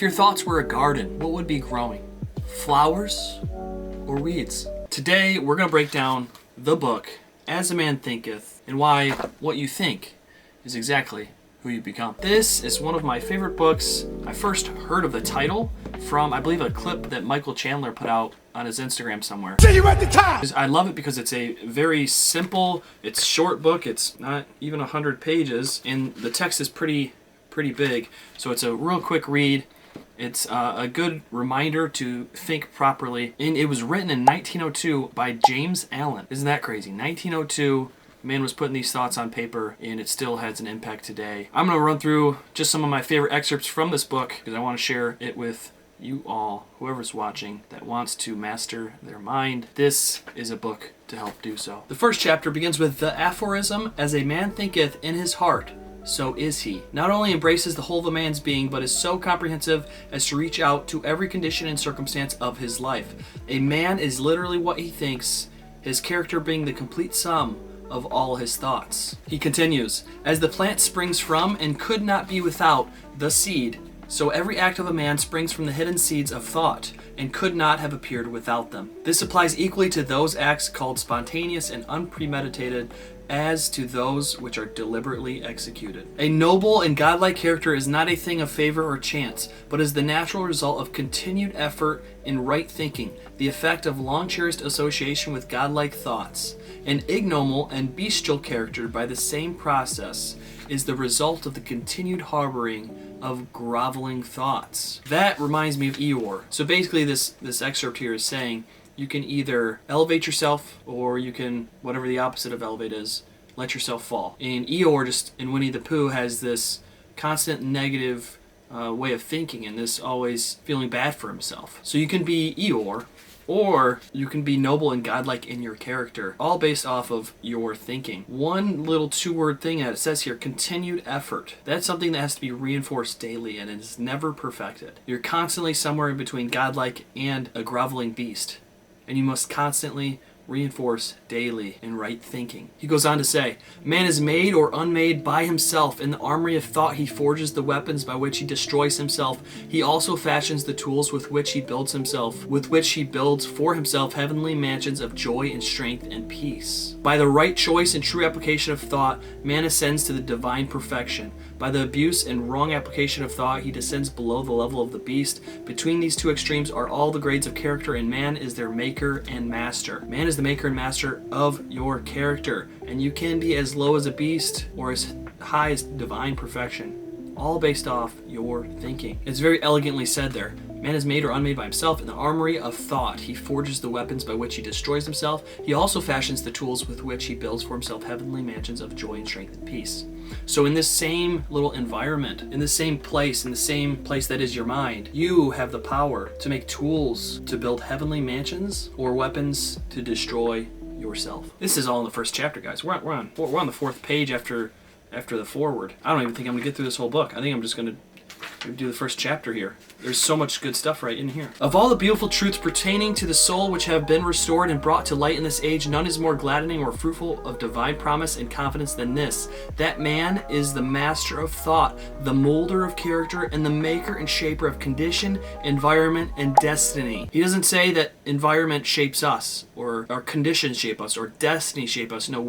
If your thoughts were a garden, what would be growing? Flowers or weeds? Today, we're going to break down the book, As A Man Thinketh, and why what you think is exactly who you become. This is one of my favorite books. I first heard of the title from, I believe, a clip that Michael Chandler put out on his Instagram somewhere. See you at the top! I love it because it's a very simple, it's short book, it's not even 100 pages, and the text is pretty big, so it's a real quick read. It's a good reminder to think properly. And it was written in 1902 by James Allen. Isn't that crazy? 1902, man was putting these thoughts on paper, and it still has an impact today. I'm going to run through just some of my favorite excerpts from this book because I want to share it with you all, whoever's watching, that wants to master their mind. This is a book to help do so. The first chapter begins with the aphorism, "As a man thinketh in his heart, so is he." Not only embraces the whole of a man's being, but is so comprehensive as to reach out to every condition and circumstance of his life. A man is literally what he thinks, his character being the complete sum of all his thoughts. He continues, "As the plant springs from and could not be without the seed, so every act of a man springs from the hidden seeds of thought and could not have appeared without them. This applies equally to those acts called spontaneous and unpremeditated as to those which are deliberately executed. A noble and godlike character is not a thing of favor or chance, but is the natural result of continued effort in right thinking, the effect of long-cherished association with godlike thoughts. An ignoble and bestial character, by the same process, is the result of the continued harboring of groveling thoughts." That reminds me of Eeyore. So basically this excerpt here is saying you can either elevate yourself or you can, whatever the opposite of elevate is, let yourself fall. And Eeyore, just in Winnie the Pooh, has this constant negative way of thinking and this always feeling bad for himself. So you can be Eeyore, or you can be noble and godlike in your character, all based off of your thinking. One little two-word thing that it says here, continued effort. That's something that has to be reinforced daily and is never perfected. You're constantly somewhere in between godlike and a groveling beast, and you must constantly reinforce daily in right thinking. He goes on to say, "Man is made or unmade by himself. In the armory of thought he forges the weapons by which he destroys himself. He also fashions the tools with which he builds for himself heavenly mansions of joy and strength and peace. By the right choice and true application of thought, man ascends to the divine perfection. By the abuse and wrong application of thought, he descends below the level of the beast. Between these two extremes are all the grades of character, and man is their maker and master." Man is the maker and master of your character, and you can be as low as a beast or as high as divine perfection, all based off your thinking. It's very elegantly said there. Man is made or unmade by himself. In the armory of thought, he forges the weapons by which he destroys himself. He also fashions the tools with which he builds for himself heavenly mansions of joy and strength and peace. So in this same little environment, in the same place that is your mind, you have the power to make tools to build heavenly mansions or weapons to destroy yourself. This is all in the first chapter, guys. We're on the fourth page after the foreword. I don't even think I'm gonna get through this whole book. I think I'm just gonna do the first chapter here. There's so much good stuff right in here. "Of all the beautiful truths pertaining to the soul which have been restored and brought to light in this age, none is more gladdening or fruitful of divine promise and confidence than this, that man is the master of thought, the molder of character, and the maker and shaper of condition, environment, and destiny." He doesn't say that environment shapes us, or our conditions shape us, or destiny shape us. No,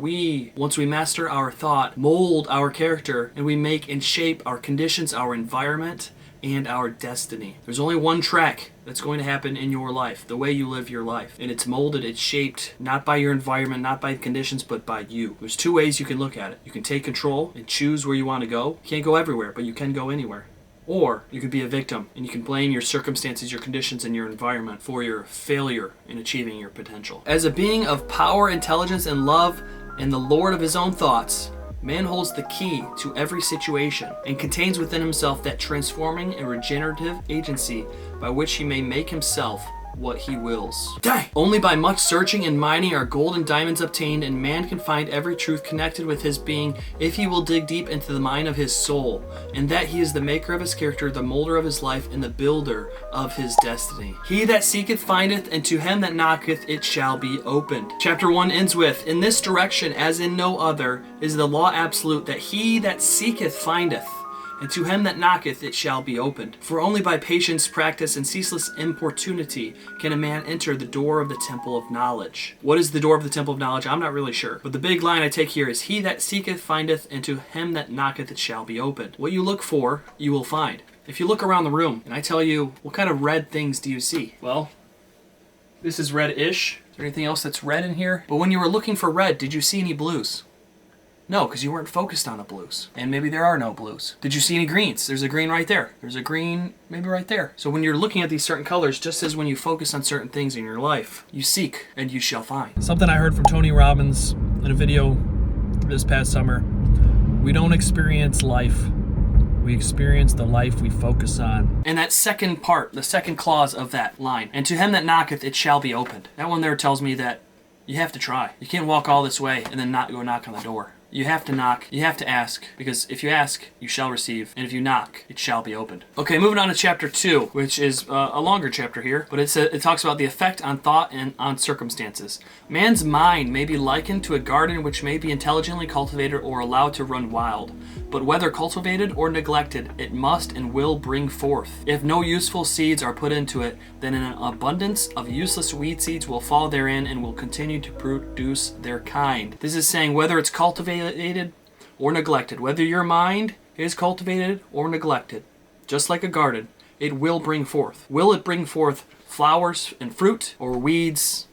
once we master our thought, mold our character, and we make and shape our conditions, our environment, and our destiny. There's only one track that's going to happen in your life, the way you live your life. And it's molded, it's shaped, not by your environment, not by the conditions, but by you. There's two ways you can look at it. You can take control and choose where you want to go. You can't go everywhere, but you can go anywhere. Or you could be a victim, and you can blame your circumstances, your conditions, and your environment for your failure in achieving your potential. As a being of power, intelligence, and love, and the Lord of his own thoughts, man holds the key to every situation and contains within himself that transforming and regenerative agency by which he may make himself what he wills. Dang! Only by much searching and mining are gold and diamonds obtained, and man can find every truth connected with his being if he will dig deep into the mine of his soul, and that he is the maker of his character, the molder of his life, and the builder of his destiny. He that seeketh findeth, and to him that knocketh it shall be opened. Chapter 1 ends with, "In this direction, as in no other, is the law absolute, that he that seeketh findeth, and to him that knocketh it shall be opened. For only by patience, practice, and ceaseless importunity can a man enter the door of the temple of knowledge. What is the door of the temple of knowledge? I'm not really sure. But the big line I take here is, he that seeketh findeth, and to him that knocketh it shall be opened. What you look for, you will find. If you look around the room and I tell you, what kind of red things do you see? Well, this is red-ish. Is there anything else that's red in here? But when you were looking for red, did you see any blues? No, because you weren't focused on the blues. And maybe there are no blues. Did you see any greens? There's a green right there. There's a green maybe right there. So when you're looking at these certain colors, just as when you focus on certain things in your life, you seek and you shall find. Something I heard from Tony Robbins in a video this past summer. We don't experience life. We experience the life we focus on. And that second part, the second clause of that line, and to him that knocketh it shall be opened. That one there tells me that you have to try. You can't walk all this way and then not go knock on the door. You have to knock, you have to ask, because if you ask, you shall receive, and if you knock, it shall be opened. Okay, moving on to chapter 2, which is a longer chapter here, but it talks about the effect on thought and on circumstances. Man's mind may be likened to a garden which may be intelligently cultivated or allowed to run wild, but whether cultivated or neglected, it must and will bring forth. If no useful seeds are put into it, then an abundance of useless weed seeds will fall therein and will continue to produce their kind. This is saying whether it's cultivated or neglected, whether your mind is cultivated or neglected, just like a garden, it will bring forth. Will it bring forth flowers and fruit, or weeds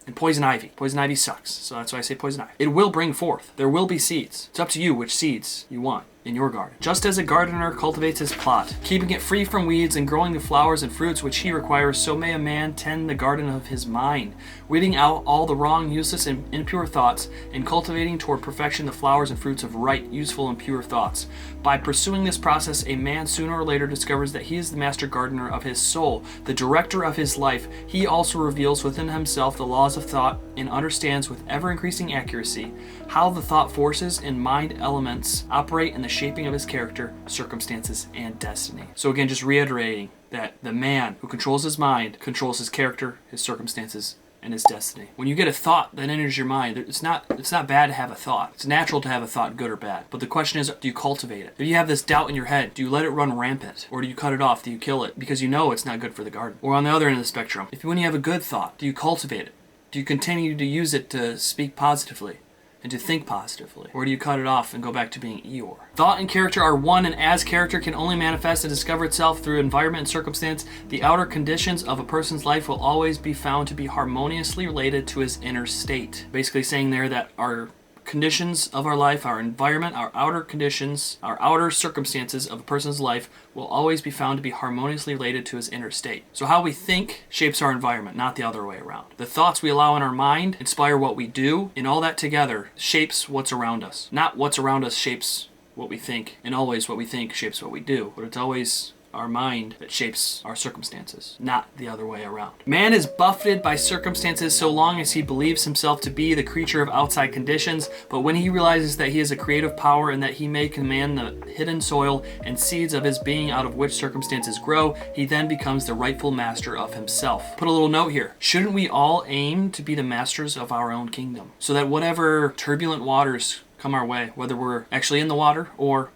and poison ivy? Poison ivy sucks, so that's why I say poison ivy. It will bring forth. There will be seeds. It's up to you which seeds you want in your garden. Just as a gardener cultivates his plot, keeping it free from weeds and growing the flowers and fruits which he requires, so may a man tend the garden of his mind, weeding out all the wrong, useless, and impure thoughts, and cultivating toward perfection the flowers and fruits of right, useful, and pure thoughts. By pursuing this process, a man sooner or later discovers that he is the master gardener of his soul, the director of his life. He also reveals within himself the laws of thought and understands with ever-increasing accuracy how the thought forces and mind elements operate in the shaping of his character, circumstances, and destiny. So again, just reiterating that the man who controls his mind controls his character, his circumstances, and his destiny. When you get a thought that enters your mind, it's not bad to have a thought. It's natural to have a thought, good or bad. But the question is, do you cultivate it? If you have this doubt in your head, do you let it run rampant? Or do you cut it off? Do you kill it? Because you know it's not good for the garden. Or on the other end of the spectrum, when you have a good thought, do you cultivate it? Do you continue to use it to speak positively and to think positively? Or do you cut it off and go back to being Eeyore? Thought and character are one, and as character can only manifest and discover itself through environment and circumstance, the outer conditions of a person's life will always be found to be harmoniously related to his inner state. Basically saying there that our conditions of our life, our environment, our outer conditions, our outer circumstances of a person's life will always be found to be harmoniously related to his inner state. So how we think shapes our environment, not the other way around. The thoughts we allow in our mind inspire what we do, and all that together shapes what's around us. Not what's around us shapes what we think, and always what we think shapes what we do, but it's always our mind that shapes our circumstances, not the other way around. Man is buffeted by circumstances so long as he believes himself to be the creature of outside conditions, but when he realizes that he is a creative power and that he may command the hidden soil and seeds of his being out of which circumstances grow, he then becomes the rightful master of himself. Put a little note here. Shouldn't we all aim to be the masters of our own kingdom? So that whatever turbulent waters come our way, whether we're actually in the water or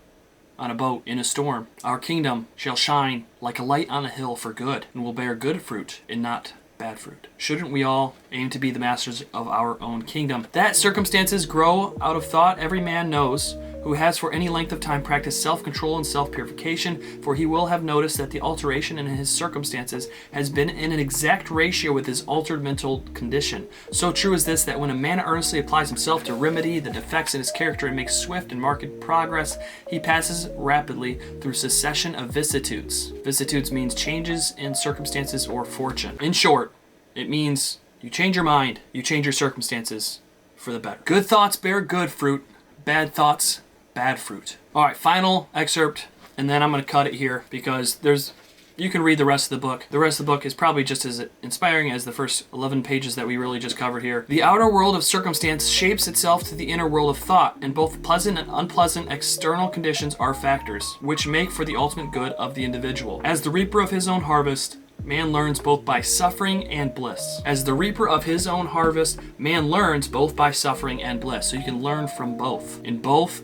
on a boat in a storm, our kingdom shall shine like a light on a hill for good, and will bear good fruit and not bad fruit. Shouldn't we all aim to be the masters of our own kingdom? That circumstances grow out of thought, every man knows, who has for any length of time practiced self-control and self-purification, for he will have noticed that the alteration in his circumstances has been in an exact ratio with his altered mental condition. So true is this, that when a man earnestly applies himself to remedy the defects in his character and makes swift and marked progress, he passes rapidly through succession of vicissitudes. Vicissitudes means changes in circumstances or fortune. In short, it means you change your mind, you change your circumstances for the better. Good thoughts bear good fruit, bad thoughts bad fruit. All right, final excerpt, and then I'm going to cut it here because you can read the rest of the book. The rest of the book is probably just as inspiring as the first 11 pages that we really just covered here. The outer world of circumstance shapes itself to the inner world of thought, and both pleasant and unpleasant external conditions are factors which make for the ultimate good of the individual. As the reaper of his own harvest, man learns both by suffering and bliss. As the reaper of his own harvest, man learns both by suffering and bliss. So you can learn from both. In both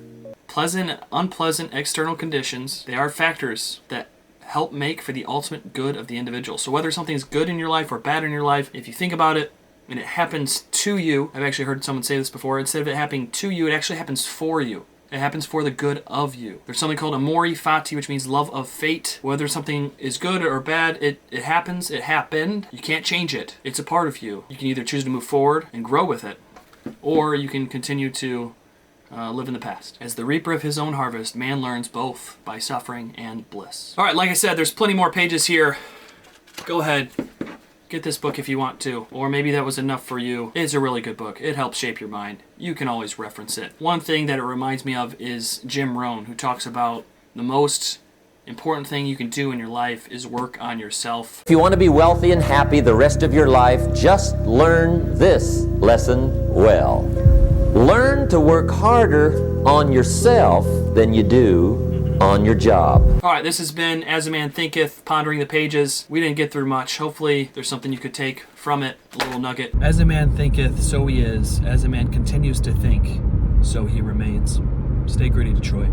pleasant and unpleasant external conditions, they are factors that help make for the ultimate good of the individual. So whether something's good in your life or bad in your life, if you think about it and it happens to you, I've actually heard someone say this before, instead of it happening to you, it actually happens for you. It happens for the good of you. There's something called amori fati, which means love of fate. Whether something is good or bad, it happens, it happened. You can't change it. It's a part of you. You can either choose to move forward and grow with it, or you can continue to live in the past. As the reaper of his own harvest, man learns both by suffering and bliss. All right, like I said, there's plenty more pages here. Go ahead. Get this book if you want to, or maybe that was enough for you. It's a really good book. It helps shape your mind. You can always reference it. One thing that it reminds me of is Jim Rohn, who talks about the most important thing you can do in your life is work on yourself. If you want to be wealthy and happy the rest of your life, just learn this lesson well. Learn to work harder on yourself than you do on your job. All right, this has been As A Man Thinketh, Pondering the Pages. We didn't get through much. Hopefully there's something you could take from it, a little nugget. As a man thinketh, so he is. As a man continues to think, so he remains. Stay gritty, Detroit.